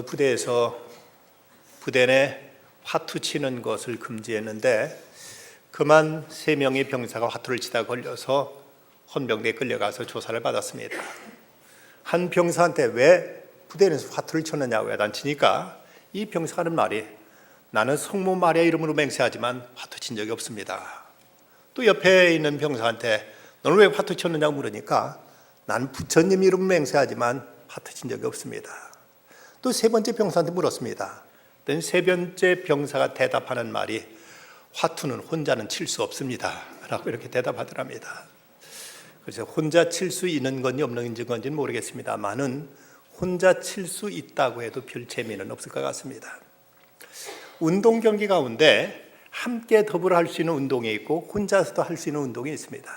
부대에서 부대 내 화투 치는 것을 금지했는데 그만 3명의 병사가 화투를 치다 걸려서 헌병대에 끌려가서 조사를 받았습니다. 한 병사한테 왜 부대에서 화투를 쳤느냐고 야단치니까 이 병사가 하는 말이 나는 성모 마리아 이름으로 맹세하지만 화투 친 적이 없습니다. 또 옆에 있는 병사한테 너는 왜 화투 쳤느냐고 물으니까 나는 부처님 이름 맹세하지만 화투 친 적이 없습니다. 또 3번째 병사한테 물었습니다. 그랬더니 3번째 병사가 대답하는 말이 화투는 혼자는 칠 수 없습니다 라고 이렇게 대답하더랍니다. 그래서 혼자 칠 수 있는 건지 없는 건지는 모르겠습니다만은 혼자 칠 수 있다고 해도 별 재미는 없을 것 같습니다. 운동 경기 가운데 함께 더불어 할 수 있는 운동이 있고 혼자서도 할 수 있는 운동이 있습니다.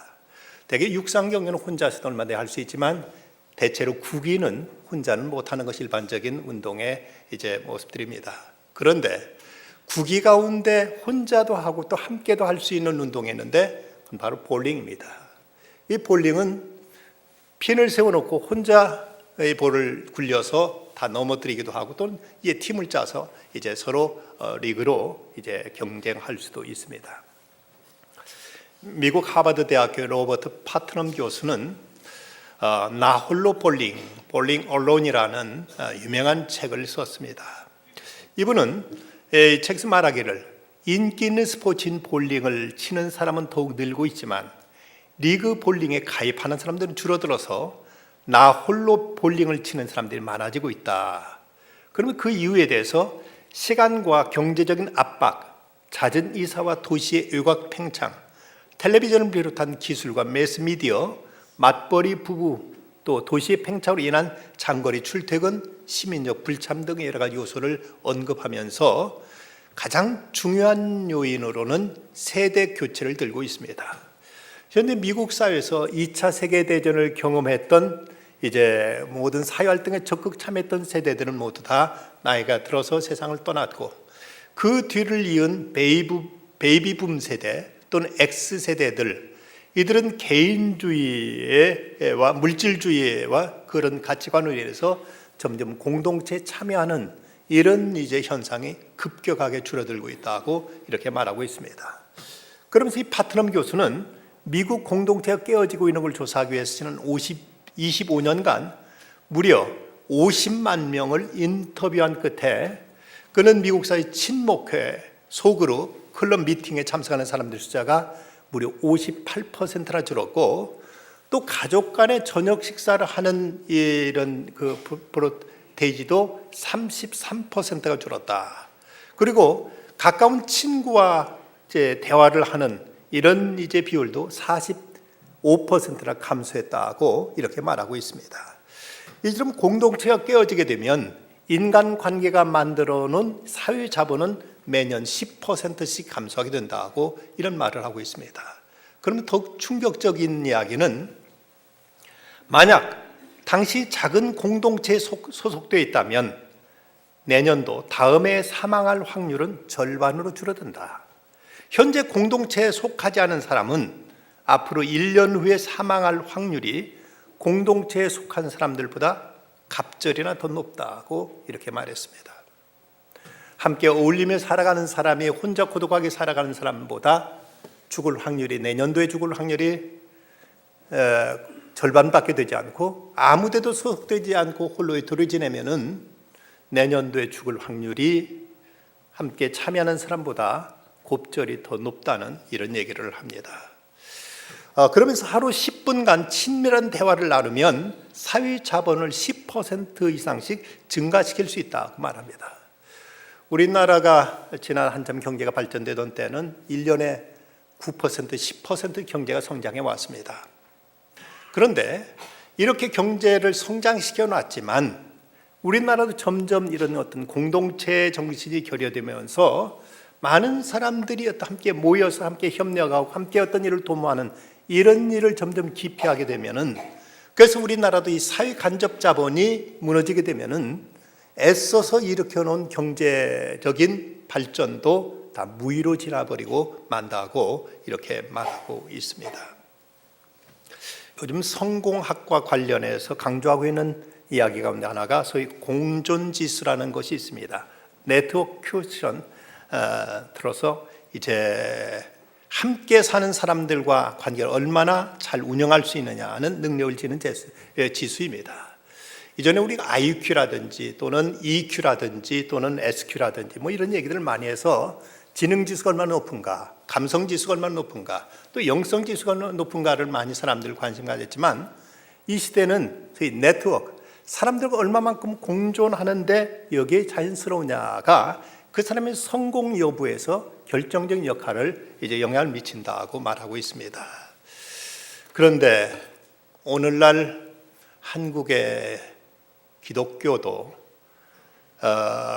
대개 육상 경기는 혼자서도 얼마나 할 수 있지만 대체로 구기는 혼자는 못하는 것이 일반적인 운동의 모습들입니다. 그런데 구기 가운데 혼자도 하고 또 함께도 할 수 있는 운동이 있는데 그건 바로 볼링입니다. 이 볼링은 핀을 세워놓고 혼자 이 볼을 굴려서 다 넘어뜨리기도 하고 또는 팀을 짜서 서로 리그로 경쟁할 수도 있습니다. 미국 하버드 대학교 로버트 파트넘 교수는 나 홀로 볼링 언론이라는 유명한 책을 썼습니다. 이분은 이 책에서 말하기를 인기 있는 스포츠인 볼링을 치는 사람은 더욱 늘고 있지만 리그 볼링에 가입하는 사람들은 줄어들어서 나 홀로 볼링을 치는 사람들이 많아지고 있다. 그러면 그 이유에 대해서 시간과 경제적인 압박, 잦은 이사와 도시의 외곽 팽창, 텔레비전을 비롯한 기술과 매스미디어, 맞벌이 부부, 또 도시의 팽창으로 인한 장거리 출퇴근, 시민적 불참 등의 여러 가지 요소를 언급하면서 가장 중요한 요인으로는 세대 교체를 들고 있습니다. 현재 미국 사회에서 2차 세계대전을 경험했던 모든 사회활동에 적극 참여했던 세대들은 모두 다 나이가 들어서 세상을 떠났고 그 뒤를 이은 베이비붐 세대 또는 X세대들, 이들은 개인주의와 물질주의와 그런 가치관으로 인해서 점점 공동체에 참여하는 이런 현상이 급격하게 줄어들고 있다고 이렇게 말하고 있습니다. 그러면서 이 파트넘 교수는 미국 공동체가 깨어지고 있는 걸 조사하기 위해서 지난 25년간 무려 50만 명을 인터뷰한 끝에 그는 미국 사회 친목회, 소그룹, 클럽 미팅에 참석하는 사람들 숫자가 무려 58%나 줄었고 또 가족 간의 저녁 식사를 하는 이런 프로테이지도 33%가 줄었다. 그리고 가까운 친구와 대화를 하는 이런 비율도 45%나 감소했다고 이렇게 말하고 있습니다. 이처럼 공동체가 깨어지게 되면 인간관계가 만들어놓은 사회 자본은 매년 10%씩 감소하게 된다고 이런 말을 하고 있습니다. 그러면 더욱 충격적인 이야기는 만약 당시 작은 공동체에 소속되어 있다면 내년도 다음에 사망할 확률은 절반으로 줄어든다. 현재 공동체에 속하지 않은 사람은 앞으로 1년 후에 사망할 확률이 공동체에 속한 사람들보다 갑절이나 더 높다고 이렇게 말했습니다. 함께 어울리며 살아가는 사람이 혼자 고독하게 살아가는 사람보다 내년도에 죽을 확률이 절반밖에 되지 않고 아무데도 소속되지 않고 홀로 도를 지내면은 내년도에 죽을 확률이 함께 참여하는 사람보다 곱절이 더 높다는 이런 얘기를 합니다. 그러면서 하루 10분간 친밀한 대화를 나누면 사회 자본을 10% 이상씩 증가시킬 수 있다고 말합니다. 우리나라가 지난 한참 경제가 발전되던 때는 1년에 9%, 10% 경제가 성장해 왔습니다. 그런데 이렇게 경제를 성장시켜 놨지만 우리나라도 점점 이런 어떤 공동체 정신이 결여되면서 많은 사람들이 함께 모여서 함께 협력하고 함께 어떤 일을 도모하는 이런 일을 점점 기피하게 되면은 그래서 우리나라도 이 사회 간접 자본이 무너지게 되면은 애써서 일으켜놓은 경제적인 발전도 다 무의로 지나버리고 만다고 이렇게 말하고 있습니다. 요즘 성공학과 관련해서 강조하고 있는 이야기 가운데 하나가 소위 공존지수라는 것이 있습니다. 네트워크 퀘스천 들어서 이제 함께 사는 사람들과 관계를 얼마나 잘 운영할 수 있느냐는 능력을 지는 지수입니다. 이전에 우리가 IQ라든지 또는 EQ라든지 또는 SQ라든지 뭐 이런 얘기들을 많이 해서 지능지수가 얼마나 높은가, 감성지수가 얼마나 높은가, 또 영성지수가 높은가를 많이 사람들 관심 가졌지만 이 시대는 소위 네트워크, 사람들과 얼마만큼 공존하는데 여기에 자연스러우냐가 그 사람의 성공 여부에서 결정적인 역할을 이제 영향을 미친다고 말하고 있습니다. 그런데 오늘날 한국의 기독교도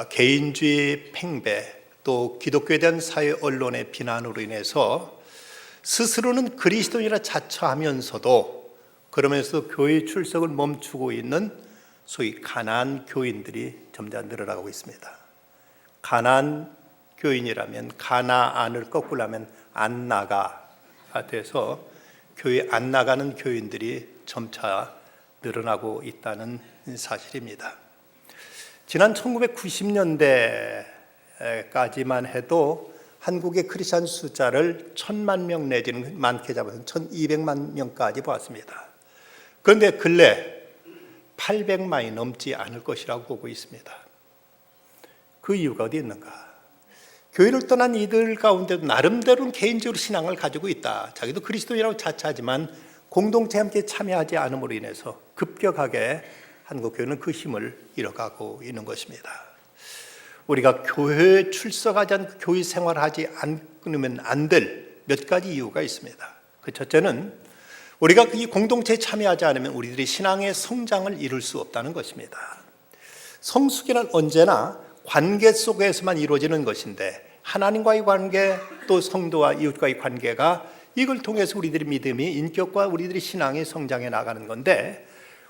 개인주의 팽배 또 기독교에 대한 사회 언론의 비난으로 인해서 스스로는 그리스도인이라 자처하면서도 그러면서 교회 출석을 멈추고 있는 소위 가난안 교인들이 점점 늘어나고 있습니다. 가난안 교인이라면 가나안을 거꾸로 하면 안 나가가 돼서 교회 안 나가는 교인들이 점차 늘어나고 있다는 사실입니다. 지난 1990년대까지만 해도 한국의 크리스천 숫자를 1,000만 명 내지는 많게 잡아서 1,200만 명까지 보았습니다. 그런데 근래 800만이 넘지 않을 것이라고 보고 있습니다. 그 이유가 어디 있는가? 교회를 떠난 이들 가운데도 나름대로는 개인적으로 신앙을 가지고 있다. 자기도 그리스도인이라고 자처하지만 공동체 함께 참여하지 않음으로 인해서 급격하게 한국 교회는 그 힘을 잃어가고 있는 것입니다. 우리가 교회에 출석하지 않고 교회 생활하지 않으면 안 될 몇 가지 이유가 있습니다. 그 첫째는 우리가 이 공동체에 참여하지 않으면 우리들이 신앙의 성장을 이룰 수 없다는 것입니다. 성숙이란 언제나 관계 속에서만 이루어지는 것인데 하나님과의 관계 또 성도와 이웃과의 관계가 이걸 통해서 우리들의 믿음이 인격과 우리들의 신앙의 성장해 나가는 건데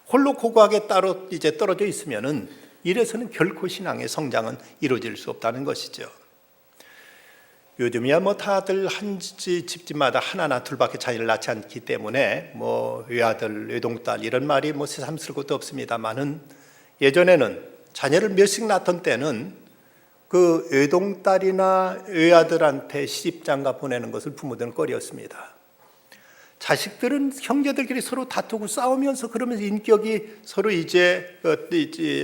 홀로 고고하게 따로 이제 떨어져 있으면은 이래서는 결코 신앙의 성장은 이루어질 수 없다는 것이죠. 요즘이야 뭐 다들 한 집집마다 하나나 둘밖에 자녀를 낳지 않기 때문에 뭐 외아들, 외동딸 이런 말이 뭐 새삼스러울 것도 없습니다만은 예전에는 자녀를 몇씩 낳던 때는 그 외동딸이나 외아들한테 시집장가 보내는 것을 부모들은 꺼려했습니다. 자식들은 형제들끼리 서로 다투고 싸우면서 그러면서 인격이 서로 이제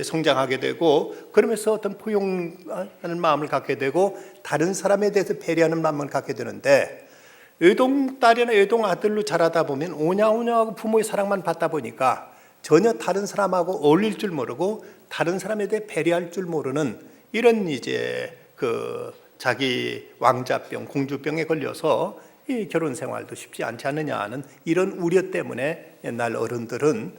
성장하게 되고 그러면서 어떤 포용하는 마음을 갖게 되고 다른 사람에 대해서 배려하는 마음을 갖게 되는데 외동딸이나 외동아들로 자라다 보면 오냐오냐하고 부모의 사랑만 받다 보니까 전혀 다른 사람하고 어울릴 줄 모르고 다른 사람에 대해 배려할 줄 모르는 이런 이제 그 자기 왕자병, 공주병에 걸려서 이 결혼 생활도 쉽지 않지 않느냐 하는 이런 우려 때문에 옛날 어른들은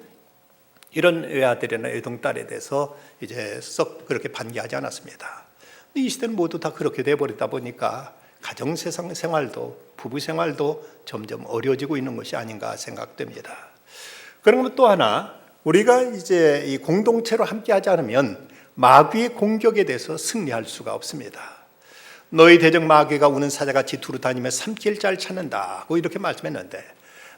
이런 외아들이나 외동딸에 대해서 이제 썩 그렇게 반기하지 않았습니다. 이 시대는 모두 다 그렇게 돼버리다 보니까 가정 생활도 부부 생활도 점점 어려워지고 있는 것이 아닌가 생각됩니다. 그러면 또 하나 우리가 이제 이 공동체로 함께하지 않으면 마귀의 공격에 대해서 승리할 수가 없습니다. 너희 대적 마귀가 우는 사자같이 두루 다니며 삼킬 자를 찾는다고 이렇게 말씀했는데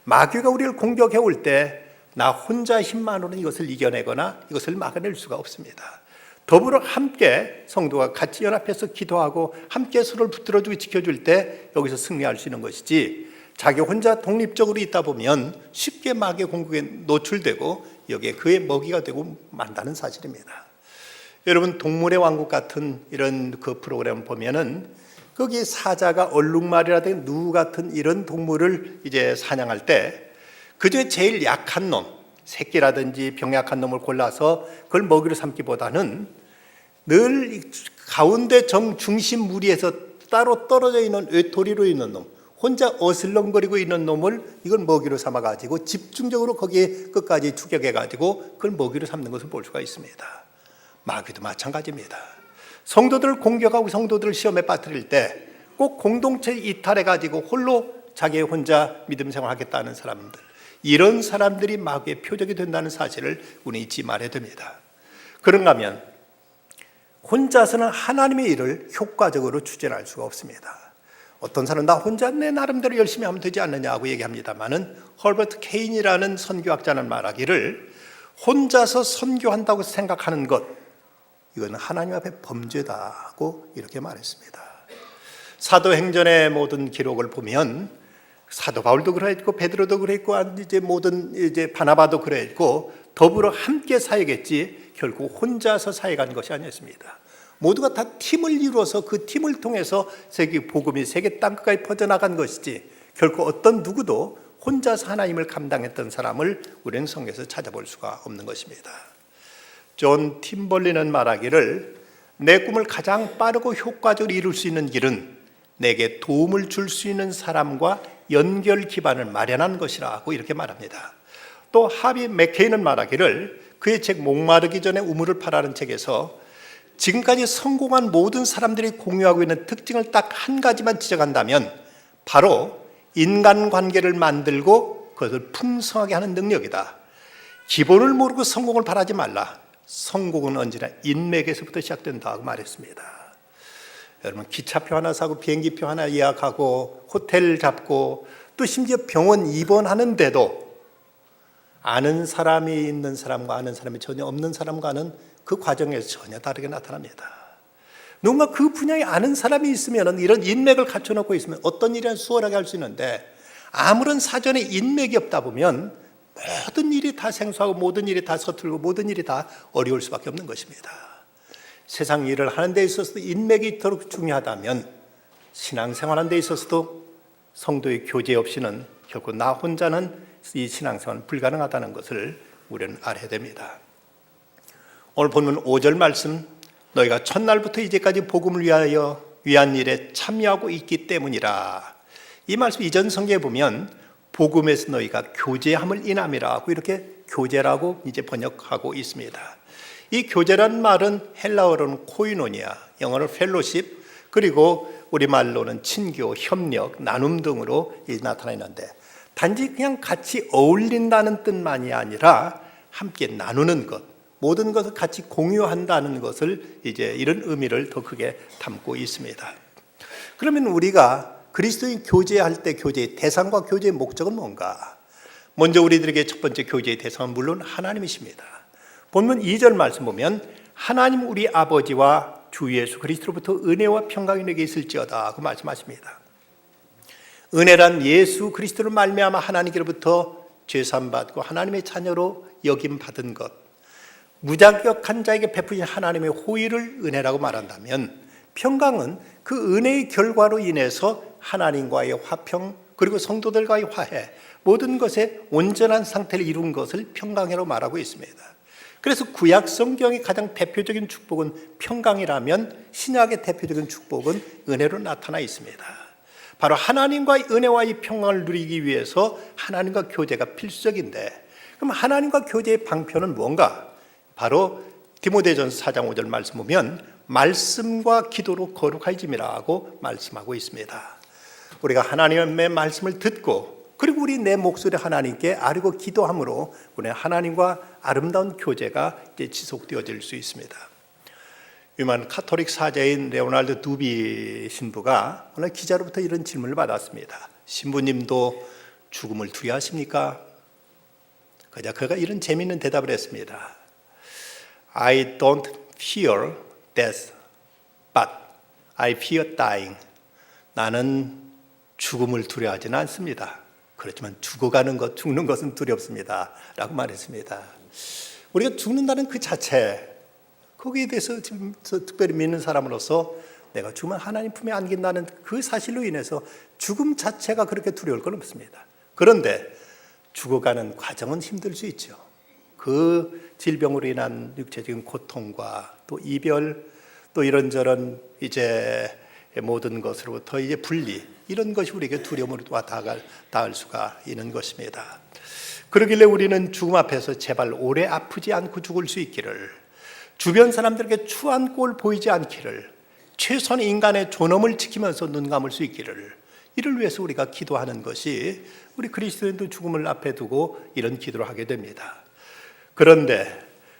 마귀가 우리를 공격해 올 때 나 혼자 힘만으로는 이것을 이겨내거나 이것을 막아낼 수가 없습니다. 더불어 함께 성도가 같이 연합해서 기도하고 함께 서로를 붙들어주고 지켜줄 때 여기서 승리할 수 있는 것이지 자기 혼자 독립적으로 있다 보면 쉽게 마귀의 공격에 노출되고 여기에 그의 먹이가 되고 만다는 사실입니다. 여러분 동물의 왕국 같은 이런 그 프로그램 보면은 거기 사자가 얼룩말이라든지 누 같은 이런 동물을 이제 사냥할 때 그중에 제일 약한 놈, 새끼라든지 병약한 놈을 골라서 그걸 먹이로 삼기보다는 늘 가운데 중심 무리에서 따로 떨어져 있는 외톨이로 있는 놈, 혼자 어슬렁거리고 있는 놈을 이걸 먹이로 삼아가지고 집중적으로 거기에 끝까지 추격해가지고 그걸 먹이로 삼는 것을 볼 수가 있습니다. 마귀도 마찬가지입니다. 성도들을 공격하고 성도들을 시험에 빠뜨릴 때 꼭 공동체 이탈해가지고 홀로 자기 혼자 믿음 생활하겠다는 사람들, 이런 사람들이 마귀의 표적이 된다는 사실을 우리 잊지 말아야 됩니다. 그런가 하면 혼자서는 하나님의 일을 효과적으로 추진할 수가 없습니다. 어떤 사람은 나 혼자 내 나름대로 열심히 하면 되지 않느냐고 얘기합니다만은 헐버트 케인이라는 선교학자는 말하기를 혼자서 선교한다고 생각하는 것, 이건 하나님 앞에 범죄다고 이렇게 말했습니다. 사도행전의 모든 기록을 보면 사도 바울도 그랬고 베드로도 그랬고 이제 바나바도 그랬고 더불어 함께 사역했지 결코 혼자서 사역한 것이 아니었습니다. 모두가 다 팀을 이루어서 그 팀을 통해서 복음이 세계 땅끝까지 퍼져나간 것이지 결코 어떤 누구도 혼자서 하나님을 감당했던 사람을 우리는 성경에서 찾아볼 수가 없는 것입니다. 존 팀벌리는 말하기를 내 꿈을 가장 빠르고 효과적으로 이룰 수 있는 길은 내게 도움을 줄 수 있는 사람과 연결 기반을 마련한 것이라고 이렇게 말합니다. 또 하비 맥케이는 말하기를 그의 책 목마르기 전에 우물을 파라는 책에서 지금까지 성공한 모든 사람들이 공유하고 있는 특징을 딱 한 가지만 지적한다면 바로 인간관계를 만들고 그것을 풍성하게 하는 능력이다. 기본을 모르고 성공을 바라지 말라. 성공은 언제나 인맥에서부터 시작된다고 말했습니다. 여러분, 기차표 하나 사고 비행기표 하나 예약하고 호텔 잡고 또 심지어 병원 입원하는데도 아는 사람이 있는 사람과 아는 사람이 전혀 없는 사람과는 그 과정에서 전혀 다르게 나타납니다. 누군가 그 분야에 아는 사람이 있으면 이런 인맥을 갖춰놓고 있으면 어떤 일이나 수월하게 할 수 있는데 아무런 사전에 인맥이 없다 보면 모든 일이 다 생소하고 모든 일이 다 서툴고 모든 일이 다 어려울 수밖에 없는 것입니다. 세상 일을 하는 데 있어서도 인맥이 있도록 중요하다면 신앙생활하는 데 있어서도 성도의 교제 없이는 결코 나 혼자는 이 신앙생활은 불가능하다는 것을 우리는 알아야 됩니다. 오늘 본문 5절 말씀, 너희가 첫날부터 이제까지 복음을 위한 일에 참여하고 있기 때문이라. 이 말씀 이전 성경에 보면 복음에서 너희가 교제함을 인함이라고 이렇게 교제라고 이제 번역하고 있습니다. 이 교제라는 말은 헬라어로는 코이노니아, 영어로 펠로십, 그리고 우리말로는 친교, 협력, 나눔 등으로 나타나 있는데 단지 그냥 같이 어울린다는 뜻만이 아니라 함께 나누는 것, 모든 것을 같이 공유한다는 것을 이제 이런 의미를 더 크게 담고 있습니다. 그러면 우리가 그리스도인 교제할 때 교제의 대상과 교제의 목적은 뭔가? 먼저 우리들에게 첫 번째 교제의 대상은 물론 하나님이십니다. 본문 2절 말씀 보면 하나님 우리 아버지와 주 예수 그리스도로부터 은혜와 평강이 내게 있을지어다 그 말씀하십니다. 은혜란 예수 그리스도를 말미암아 하나님께로부터 죄사함 받고 하나님의 자녀로 여김 받은 것, 무자격한 자에게 베푸신 하나님의 호의를 은혜라고 말한다면 평강은 그 은혜의 결과로 인해서 하나님과의 화평 그리고 성도들과의 화해, 모든 것의 온전한 상태를 이룬 것을 평강이라고 말하고 있습니다. 그래서 구약 성경의 가장 대표적인 축복은 평강이라면 신약의 대표적인 축복은 은혜로 나타나 있습니다. 바로 하나님과의 은혜와의 평강을 누리기 위해서 하나님과 교제가 필수적인데 그럼 하나님과 교제의 방편은 뭔가? 바로 디모데전서 4장 5절 말씀 보면 말씀과 기도로 거룩해짐이라고 말씀하고 있습니다. 우리가 하나님의 말씀을 듣고 그리고 우리 내 목소리 하나님께 아뢰고 기도함으로 우리 하나님과 아름다운 교제가 이제 지속되어질 수 있습니다. 유명한 카톨릭 사제인 레오날드 두비 신부가 오늘 기자로부터 이런 질문을 받았습니다. 신부님도 죽음을 두려워하십니까? 그가 이런 재미있는 대답을 했습니다. I don't fear death, but I fear dying. 나는 죽음을 두려워하지는 않습니다. 그렇지만 죽어가는 것, 죽는 것은 두렵습니다. 라고 말했습니다. 우리가 죽는다는 그 자체, 거기에 대해서 지금 특별히 믿는 사람으로서 내가 죽으면 하나님 품에 안긴다는 그 사실로 인해서 죽음 자체가 그렇게 두려울 건 없습니다. 그런데 죽어가는 과정은 힘들 수 있죠. 그 질병으로 인한 육체적인 고통과 또 이별, 또 이런저런 이제 모든 것으로부터 이제 분리, 이런 것이 우리에게 두려움으로 닿을 수가 있는 것입니다. 그러길래 우리는 죽음 앞에서 제발 오래 아프지 않고 죽을 수 있기를, 주변 사람들에게 추한 꼴 보이지 않기를, 최소한 인간의 존엄을 지키면서 눈 감을 수 있기를, 이를 위해서 우리가 기도하는 것이 우리 그리스도인도 죽음을 앞에 두고 이런 기도를 하게 됩니다. 그런데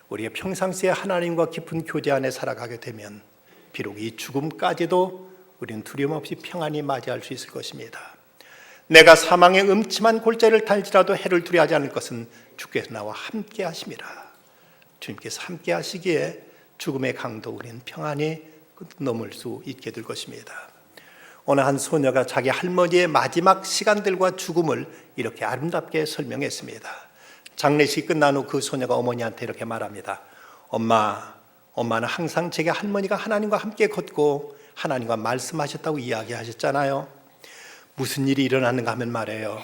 우리가 평상시에 하나님과 깊은 교제 안에 살아가게 되면 비록 이 죽음까지도 우리는 두려움 없이 평안히 맞이할 수 있을 것입니다. 내가 사망의 음침한 골짜기를 탈지라도 해를 두려워하지 않을 것은 주께서 나와 함께 하심이라. 주님께서 함께 하시기에 죽음의 강도 우리는 평안히 넘을 수 있게 될 것입니다. 어느 한 소녀가 자기 할머니의 마지막 시간들과 죽음을 이렇게 아름답게 설명했습니다. 장례식이 끝난 후 그 소녀가 어머니한테 이렇게 말합니다. 엄마는 항상 제게 할머니가 하나님과 함께 걷고 하나님과 말씀하셨다고 이야기하셨잖아요. 무슨 일이 일어났는가 하면 말이에요.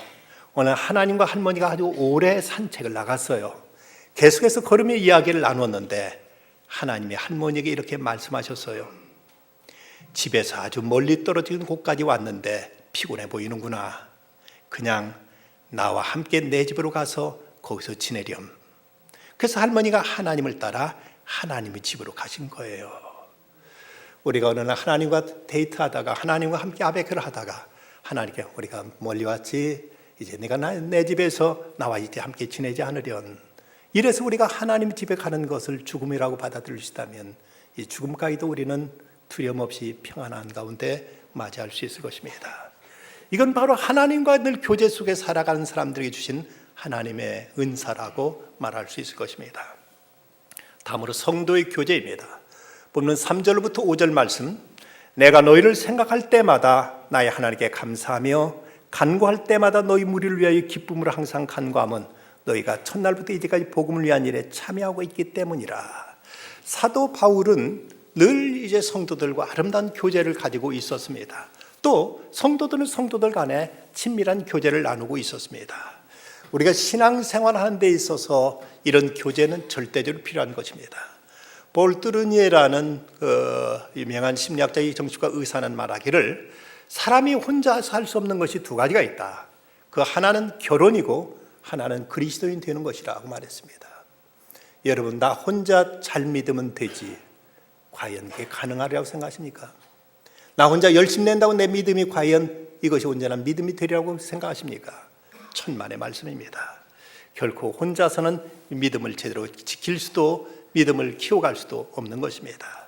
오늘 하나님과 할머니가 아주 오래 산책을 나갔어요. 계속해서 걸으며 이야기를 나눴는데 하나님이 할머니에게 이렇게 말씀하셨어요. 집에서 아주 멀리 떨어진 곳까지 왔는데 피곤해 보이는구나. 그냥 나와 함께 내 집으로 가서 거기서 지내렴. 그래서 할머니가 하나님을 따라 하나님의 집으로 가신 거예요. 우리가 어느 날 하나님과 데이트하다가 하나님과 함께 아베크를 하다가 하나님께 우리가 멀리 왔지, 이제 내가 내 집에서 나와 이제 함께 지내지 않으련. 이래서 우리가 하나님 집에 가는 것을 죽음이라고 받아들일 수 있다면 이 죽음까지도 우리는 두려움 없이 평안한 가운데 맞이할 수 있을 것입니다. 이건 바로 하나님과 늘 교제 속에 살아가는 사람들에게 주신 하나님의 은사라고 말할 수 있을 것입니다. 다음으로 성도의 교제입니다. 본문 3절부터 5절 말씀, 내가 너희를 생각할 때마다 나의 하나님께 감사하며 간구할 때마다 너희 무리를 위하여 기쁨으로 항상 간구함은 너희가 첫날부터 이제까지 복음을 위한 일에 참여하고 있기 때문이라. 사도 바울은 늘 이제 성도들과 아름다운 교제를 가지고 있었습니다. 또 성도들은 성도들 간에 친밀한 교제를 나누고 있었습니다. 우리가 신앙생활하는 데 있어서 이런 교제는 절대적으로 필요한 것입니다. 볼 뚜르니에라는 유명한 심리학자의 정신과 의사는 말하기를 사람이 혼자서 할 수 없는 것이 두 가지가 있다. 그 하나는 결혼이고 하나는 그리스도인 되는 것이라고 말했습니다. 여러분, 나 혼자 잘 믿으면 되지, 과연 그게 가능하리라고 생각하십니까? 나 혼자 열심히 낸다고 내 믿음이 과연 이것이 온전한 믿음이 되리라고 생각하십니까? 천만의 말씀입니다. 결코 혼자서는 믿음을 제대로 지킬 수도 믿음을 키워갈 수도 없는 것입니다.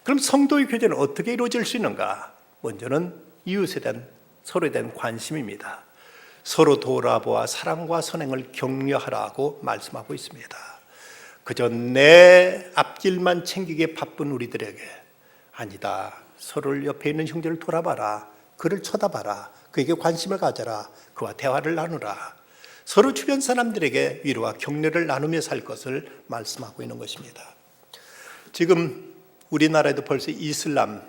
그럼 성도의 교제는 어떻게 이루어질 수 있는가? 먼저는 이웃에 대한 서로에 대한 관심입니다. 서로 돌아보아 사랑과 선행을 격려하라고 말씀하고 있습니다. 그저 내 앞길만 챙기기에 바쁜 우리들에게 아니다, 서로를 옆에 있는 형제를 돌아봐라, 그를 쳐다봐라, 그에게 관심을 가져라, 그와 대화를 나누라, 서로 주변 사람들에게 위로와 격려를 나누며 살 것을 말씀하고 있는 것입니다. 지금 우리나라에도 벌써 이슬람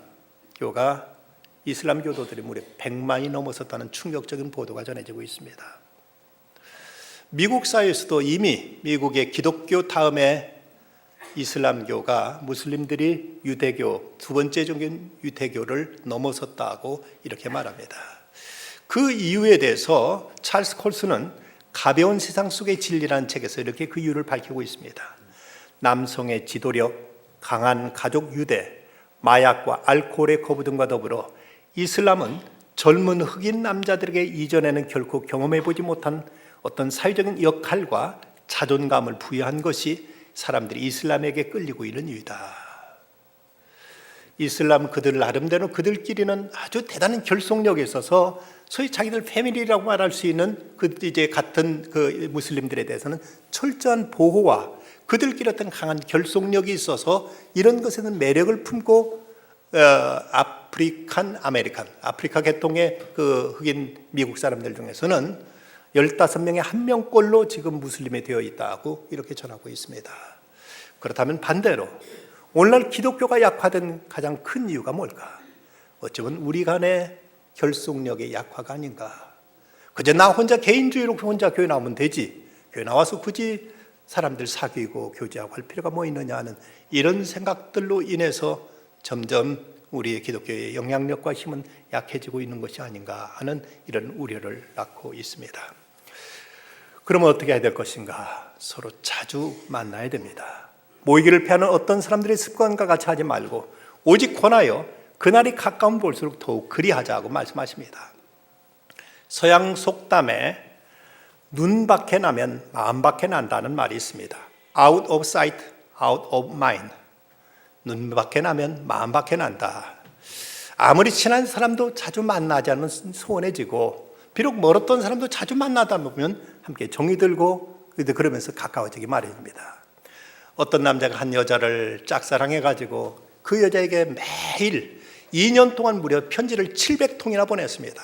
교도들이 무려 100만이 넘어섰다는 충격적인 보도가 전해지고 있습니다. 미국 사회에서도 이미 미국의 기독교 다음에 이슬람교가 무슬림들이 유대교, 두 번째 종교인 유대교를 넘어섰다고 이렇게 말합니다. 그 이유에 대해서 찰스 콜스는 가벼운 세상 속의 진리라는 책에서 이렇게 그 이유를 밝히고 있습니다. 남성의 지도력, 강한 가족 유대, 마약과 알코올의 거부 등과 더불어 이슬람은 젊은 흑인 남자들에게 이전에는 결코 경험해보지 못한 어떤 사회적인 역할과 자존감을 부여한 것이 사람들이 이슬람에게 끌리고 있는 이유다. 이슬람 그들 나름대로 그들끼리는 아주 대단한 결속력에 있어서 소위 자기들 패밀리라고 말할 수 있는 그 이제 같은 그 무슬림들에 대해서는 철저한 보호와 그들끼리 어떤 강한 결속력이 있어서 이런 것에는 매력을 품고 아프리카 계통의 그 흑인 미국 사람들 중에서는 15명에 1명꼴로 지금 무슬림이 되어 있다고 이렇게 전하고 있습니다. 그렇다면 반대로 오늘날 기독교가 약화된 가장 큰 이유가 뭘까? 어쩌면 우리 간의 결속력의 약화가 아닌가. 그저 나 혼자 개인주의로 혼자 교회 나오면 되지, 교회 나와서 굳이 사람들 사귀고 교제하고 할 필요가 뭐 있느냐 하는 이런 생각들로 인해서 점점 우리의 기독교의 영향력과 힘은 약해지고 있는 것이 아닌가 하는 이런 우려를 낳고 있습니다. 그러면 어떻게 해야 될 것인가? 서로 자주 만나야 됩니다. 모이기를 피하는 어떤 사람들의 습관과 같이 하지 말고 오직 권하여 그날이 가까운 볼수록 더욱 그리하자고 말씀하십니다. 서양 속담에 눈 밖에 나면 마음 밖에 난다는 말이 있습니다. Out of sight, out of mind. 눈 밖에 나면 마음 밖에 난다. 아무리 친한 사람도 자주 만나지 않으면 소원해지고, 비록 멀었던 사람도 자주 만나다 보면 함께 정이 들고 그러면서 가까워지기 마련입니다. 어떤 남자가 한 여자를 짝사랑해가지고 그 여자에게 매일 2년 동안 무려 편지를 700통이나 보냈습니다.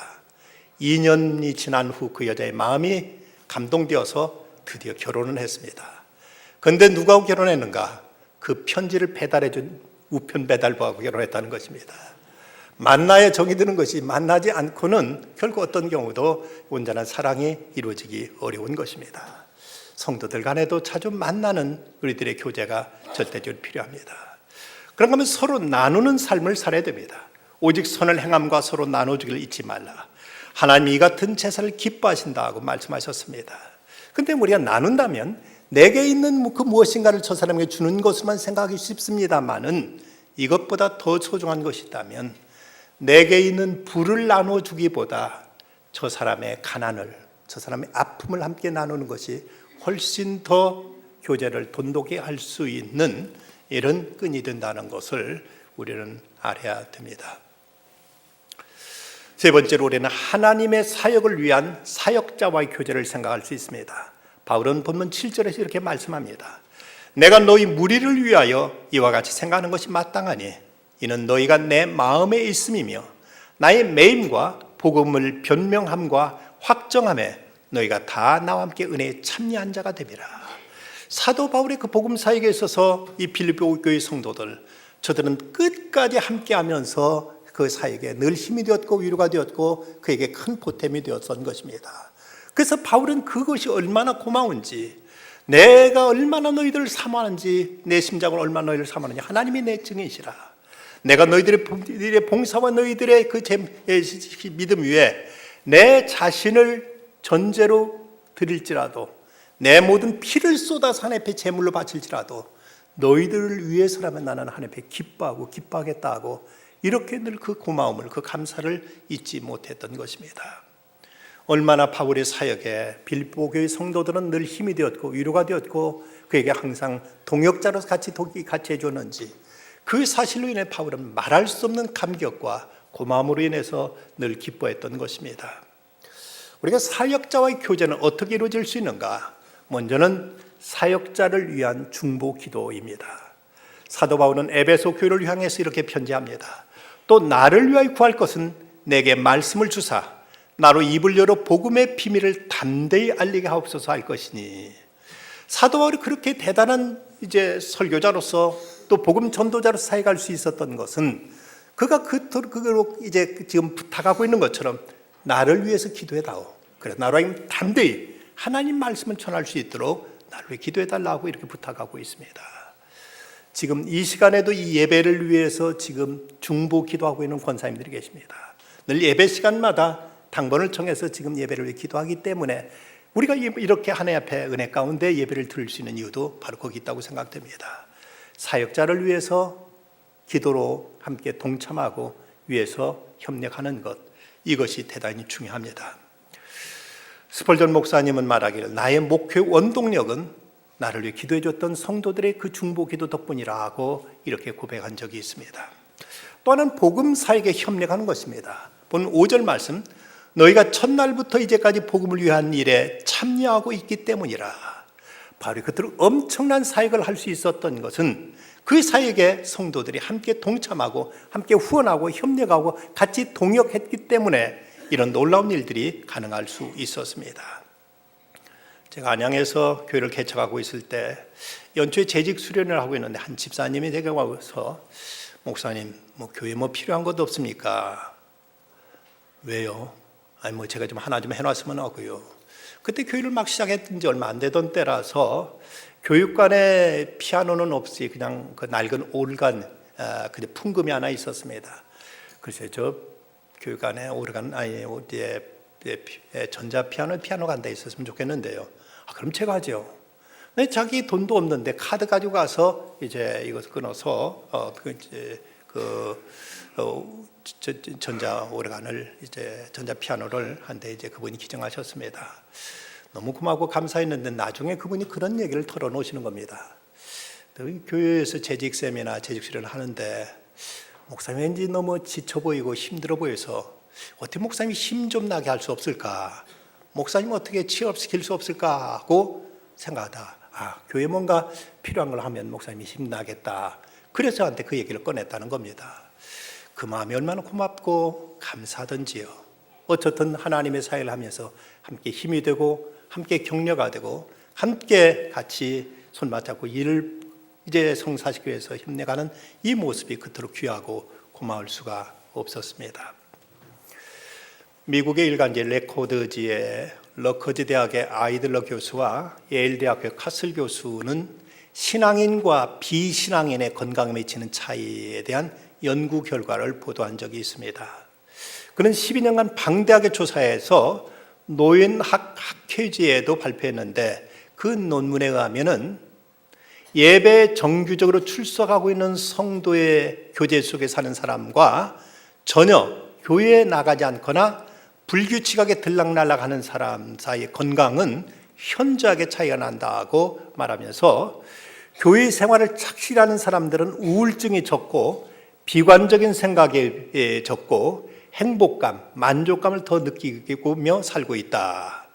2년이 지난 후 그 여자의 마음이 감동되어서 드디어 결혼을 했습니다. 그런데 누가 결혼했는가? 그 편지를 배달해준 우편 배달부하고 결혼했다는 것입니다. 만나야 정이 드는 것이 만나지 않고는 결국 어떤 경우도 온전한 사랑이 이루어지기 어려운 것입니다. 성도들 간에도 자주 만나는 우리들의 교제가 절대적으로 필요합니다. 그런가 하면 서로 나누는 삶을 살아야 됩니다. 오직 선을 행함과 서로 나눠주기를 잊지 말라. 하나님이 이 같은 제사를 기뻐하신다고 말씀하셨습니다. 그런데 우리가 나눈다면 내게 있는 그 무엇인가를 저 사람에게 주는 것만 생각하기 쉽습니다만은 이것보다 더 소중한 것이 있다면 내게 있는 부를 나눠주기보다 저 사람의 가난을, 저 사람의 아픔을 함께 나누는 것이 훨씬 더 교제를 돈독히 할 수 있는 이런 끈이 된다는 것을 우리는 알아야 됩니다. 세 번째로 우리는 하나님의 사역을 위한 사역자와의 교제를 생각할 수 있습니다. 바울은 본문 7절에서 이렇게 말씀합니다. 내가 너희 무리를 위하여 이와 같이 생각하는 것이 마땅하니 이는 너희가 내 마음에 있음이며 나의 매임과 복음을 변명함과 확정함에 너희가 다 나와 함께 은혜에 참여한 자가 되리라. 사도 바울의 그 복음 사역에 있어서 이 빌립보 교회 성도들, 저들은 끝까지 함께하면서 그 사역에 늘 힘이 되었고 위로가 되었고 그에게 큰 보탬이 되었던 것입니다. 그래서 바울은 그것이 얼마나 고마운지, 내가 얼마나 너희들을 사모하는지, 내 심장을 얼마나 너희를 사모하는지 하나님이 내 증인이시라. 내가 너희들의 봉사와 너희들의 그 믿음 위에 내 자신을 전제로 드릴지라도, 내 모든 피를 쏟아서 하나님 앞에 제물로 바칠지라도 너희들을 위해서라면 나는 하나님 앞에 기뻐하고 기뻐하겠다 하고 이렇게 늘 그 고마움을, 그 감사를 잊지 못했던 것입니다. 얼마나 바울의 사역에 빌립보 교회 성도들은 늘 힘이 되었고 위로가 되었고 그에게 항상 동역자로서 같이 해줬는지, 그 사실로 인해 바울은 말할 수 없는 감격과 고마움으로 인해서 늘 기뻐했던 것입니다. 우리가 사역자와의 교제는 어떻게 이루어질 수 있는가? 먼저는 사역자를 위한 중보 기도입니다. 사도 바울은 에베소 교회를 향해서 이렇게 편지합니다. 또 나를 위하여 구할 것은 내게 말씀을 주사 나로 입을 열어 복음의 비밀을 담대히 알리게 하옵소서 할 것이니, 사도 바울이 그렇게 대단한 설교자로서 또 복음 전도자로서 사역할 수 있었던 것은 그가 그로 지금 부탁하고 있는 것처럼 나를 위해서 기도해다오. 그래서 나로 하여금 담대히 하나님 말씀을 전할 수 있도록 나를 위해 기도해달라고 이렇게 부탁하고 있습니다. 지금 이 시간에도 이 예배를 위해서 지금 중보 기도하고 있는 권사님들이 계십니다. 늘 예배 시간마다 당번을 정해서 지금 예배를 위해 기도하기 때문에 우리가 이렇게 하나님 앞에 은혜 가운데 예배를 드릴 수 있는 이유도 바로 거기 있다고 생각됩니다. 사역자를 위해서 기도로 함께 동참하고 위해서 협력하는 것, 이것이 대단히 중요합니다. 스펄전 목사님은 말하기를 나의 목회 원동력은 나를 위해 기도해 줬던 성도들의 그 중보 기도 덕분이라고 이렇게 고백한 적이 있습니다. 또 하나는 복음 사역에 협력하는 것입니다. 본 5절 말씀, 너희가 첫날부터 이제까지 복음을 위한 일에 참여하고 있기 때문이라. 바로 그토록 엄청난 사역을 할 수 있었던 것은 그 사역에 성도들이 함께 동참하고 함께 후원하고 협력하고 같이 동역했기 때문에 이런 놀라운 일들이 가능할 수 있었습니다. 제가 안양에서 교회를 개척하고 있을 때 연초에 재직 수련을 하고 있는데 한 집사님이 제가 와서 목사님, 교회 필요한 것도 없습니까? 왜요? 아니 제가 좀 하나 좀 해놨으면 하고요. 그때 교회를 막 시작했던 지 얼마 안 되던 때라서 교육관에 피아노는 없이 그냥 그 낡은 오르간, 그냥 풍금이 하나 있었습니다. 그래서 저 교육관에 오르간 전자 피아노가 한 대 있었으면 좋겠는데요. 그럼 제가 하죠. 근데 자기 돈도 없는데 카드 가지고 가서 이것을 끊어서 전자 오르간을 전자 피아노를 한 대 그분이 기증하셨습니다. 너무 고마워 감사했는데 나중에 그분이 그런 얘기를 털어놓으시는 겁니다. 교회에서 재직쌤이나 재직수련을 하는데 목사님 왠지 너무 지쳐 보이고 힘들어 보여서 어떻게 목사님이 힘 좀 나게 할 수 없을까? 목사님 어떻게 취업시킬 수 없을까? 하고 생각하다 교회 뭔가 필요한 걸 하면 목사님이 힘나겠다. 그래서 저한테 그 얘기를 꺼냈다는 겁니다. 그 마음이 얼마나 고맙고 감사하던지요. 어쨌든 하나님의 사역을 하면서 함께 힘이 되고 함께 격려가 되고 함께 같이 손맞잡고 일을 이제 성사시키기 위해서 힘내가는 이 모습이 그토록 귀하고 고마울 수가 없었습니다. 미국의 일간지 레코드지의 러커즈 대학의 아이들러 교수와 예일 대학의 카슬 교수는 신앙인과 비신앙인의 건강에 미치는 차이에 대한 연구 결과를 보도한 적이 있습니다. 그는 12년간 방대하게 조사해서 노인학 학회지에도 발표했는데 그 논문에 의하면은 예배에 정규적으로 출석하고 있는 성도의 교제 속에 사는 사람과 전혀 교회에 나가지 않거나 불규칙하게 들락날락하는 사람 사이의 건강은 현저하게 차이가 난다고 말하면서 교회 생활을 착실히 하는 사람들은 우울증이 적고 비관적인 생각이 적고 행복감, 만족감을 더 느끼며 살고 있다.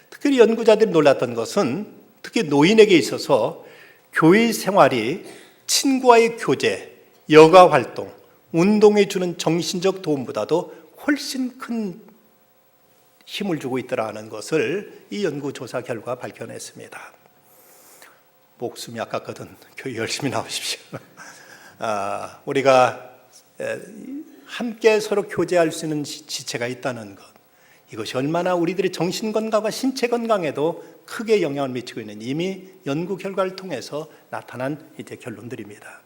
특히 연구자들이 놀랐던 것은 특히 노인에게 있어서 교회 생활이 친구와의 교제, 여가 활동, 운동에 주는 정신적 도움보다도 훨씬 큰 힘을 주고 있더라는 것을 이 연구조사 결과 밝혀냈습니다. 목숨이 아깝거든 교회 열심히 나오십시오. 우리가 함께 서로 교제할 수 있는 지체가 있다는 것, 이것이 얼마나 우리들의 정신건강과 신체 건강에도 크게 영향을 미치고 있는 이미 연구 결과를 통해서 나타난 이제 결론들입니다.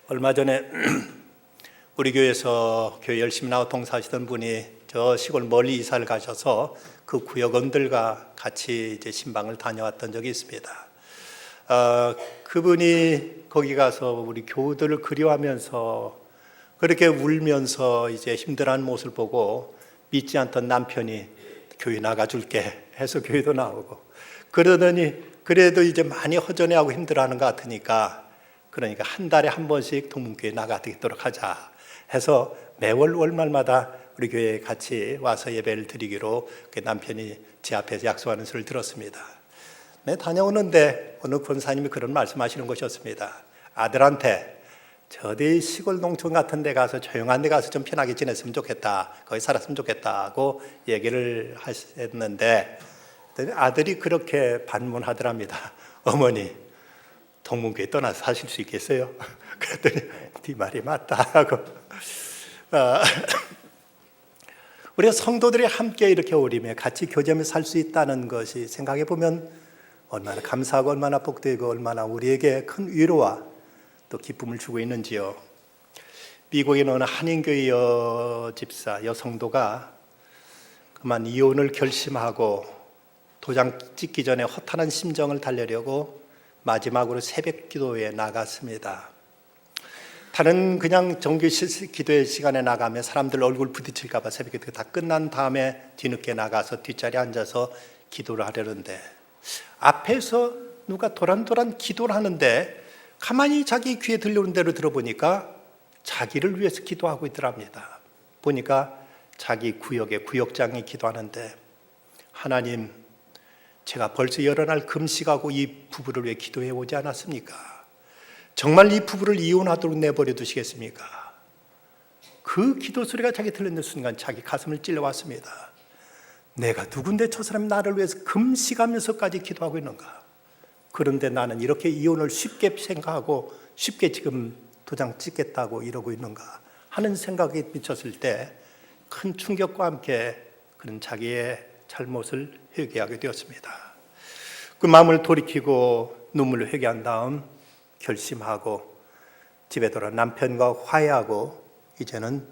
얼마 전에 우리 교회에서 교회 열심히 나와 봉사하시던 분이 저 시골 멀리 이사를 가셔서 그 구역원들과 같이 이제 신방을 다녀왔던 적이 있습니다. 그분이 거기 가서 우리 교우들을 그리워하면서 그렇게 울면서 이제 힘들어하는 모습을 보고 믿지 않던 남편이 교회 나가줄게 해서 교회도 나오고 그러더니 그래도 이제 많이 허전해하고 힘들어하는 것 같으니까 그러니까 한 달에 한 번씩 동문교회 나가도록 하자 해서 매월 월말마다 우리 교회에 같이 와서 예배를 드리기로 남편이 제 앞에서 약속하는 소리를 들었습니다. 네, 다녀오는데 어느 권사님이 그런 말씀하시는 것이었습니다. 아들한테 저기 시골 농촌 같은 데 가서 조용한 데 가서 좀 편하게 지냈으면 좋겠다. 거기 살았으면 좋겠다고 얘기를 하셨는데 아들이 그렇게 반문하더랍니다. 어머니, 동문교회 떠나서 사실 수 있겠어요? 그랬더니 네 말이 맞다 하고 우리가 성도들이 함께 이렇게 어울리며 같이 교제하며 살 수 있다는 것이 생각해 보면 얼마나 감사하고 얼마나 복되고 얼마나 우리에게 큰 위로와 또 기쁨을 주고 있는지요. 미국에 어느 한인교회 여집사 여성도가 그만 이혼을 결심하고 도장 찍기 전에 허탄한 심정을 달래려고 마지막으로 새벽 기도에 나갔습니다. 다른 그냥 정규 기도의 시간에 나가면 사람들 얼굴 부딪힐까 봐 새벽 기도 다 끝난 다음에 뒤늦게 나가서 뒷자리에 앉아서 기도를 하려는데 앞에서 누가 도란도란 기도를 하는데 가만히 자기 귀에 들려오는 대로 들어보니까 자기를 위해서 기도하고 있더랍니다. 보니까 자기 구역의 구역장이 기도하는데 하나님, 제가 벌써 여러 날 금식하고 이 부부를 위해 기도해 오지 않았습니까? 정말 이 부부를 이혼하도록 내버려 두시겠습니까? 그 기도 소리가 자기 들리는 순간 자기 가슴을 찔러왔습니다. 내가 누군데 저 사람이 나를 위해서 금식하면서까지 기도하고 있는가? 그런데 나는 이렇게 이혼을 쉽게 생각하고 쉽게 지금 도장 찍겠다고 이러고 있는가 하는 생각이 미쳤을 때 큰 충격과 함께 그는 자기의 잘못을 회개하게 되었습니다. 그 마음을 돌이키고 눈물로 회개한 다음 결심하고 집에 돌아 남편과 화해하고 이제는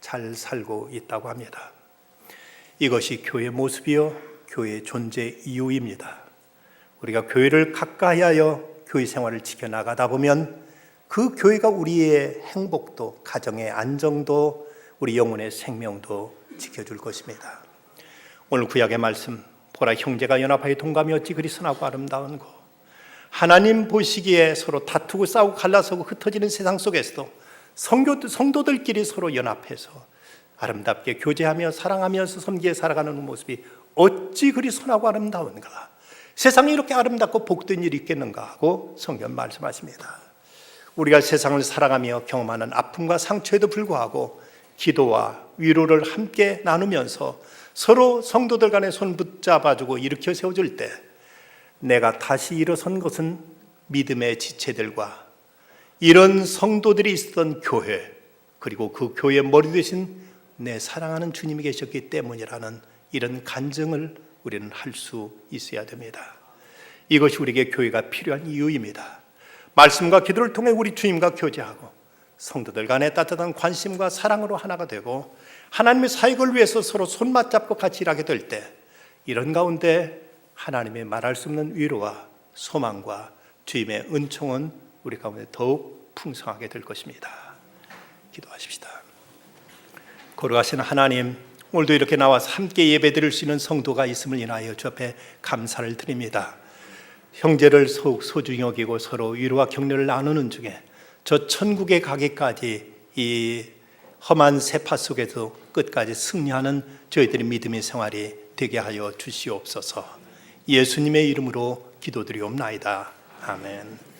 잘 살고 있다고 합니다. 이것이 교회의 모습이요 교회의 존재 이유입니다. 우리가 교회를 가까이 하여 교회 생활을 지켜나가다 보면 그 교회가 우리의 행복도 가정의 안정도 우리 영혼의 생명도 지켜줄 것입니다. 오늘 구약의 말씀, 보라 형제가 연합하여 동감이 어찌 그리 선하고 아름다운고. 하나님 보시기에 서로 다투고 싸우고 갈라서고 흩어지는 세상 속에서도 성도들끼리 서로 연합해서 아름답게 교제하며 사랑하면서 섬기에 살아가는 모습이 어찌 그리 선하고 아름다운가. 세상이 이렇게 아름답고 복된 일이 있겠는가 하고 성경 말씀하십니다. 우리가 세상을 살아가며 경험하는 아픔과 상처에도 불구하고 기도와 위로를 함께 나누면서 서로 성도들 간에 손 붙잡아주고 일으켜 세워줄 때 내가 다시 일어선 것은 믿음의 지체들과 이런 성도들이 있었던 교회, 그리고 그 교회의 머리 되신 내 사랑하는 주님이 계셨기 때문이라는 이런 간증을 우리는 할 수 있어야 됩니다. 이것이 우리에게 교회가 필요한 이유입니다. 말씀과 기도를 통해 우리 주님과 교제하고 성도들 간의 따뜻한 관심과 사랑으로 하나가 되고 하나님의 사역을 위해서 서로 손 맞잡고 같이 일하게 될 때 이런 가운데 하나님의 말할 수 없는 위로와 소망과 주님의 은총은 우리 가운데 더욱 풍성하게 될 것입니다. 기도하십시다. 거룩하신 하나님, 오늘도 이렇게 나와서 함께 예배드릴 수 있는 성도가 있음을 인하여 주 앞에 감사를 드립니다. 형제를 소중히 여기고 서로 위로와 격려를 나누는 중에 저 천국에 가기까지 이 험한 세파 속에서 끝까지 승리하는 저희들의 믿음의 생활이 되게 하여 주시옵소서. 예수님의 이름으로 기도드리옵나이다. 아멘.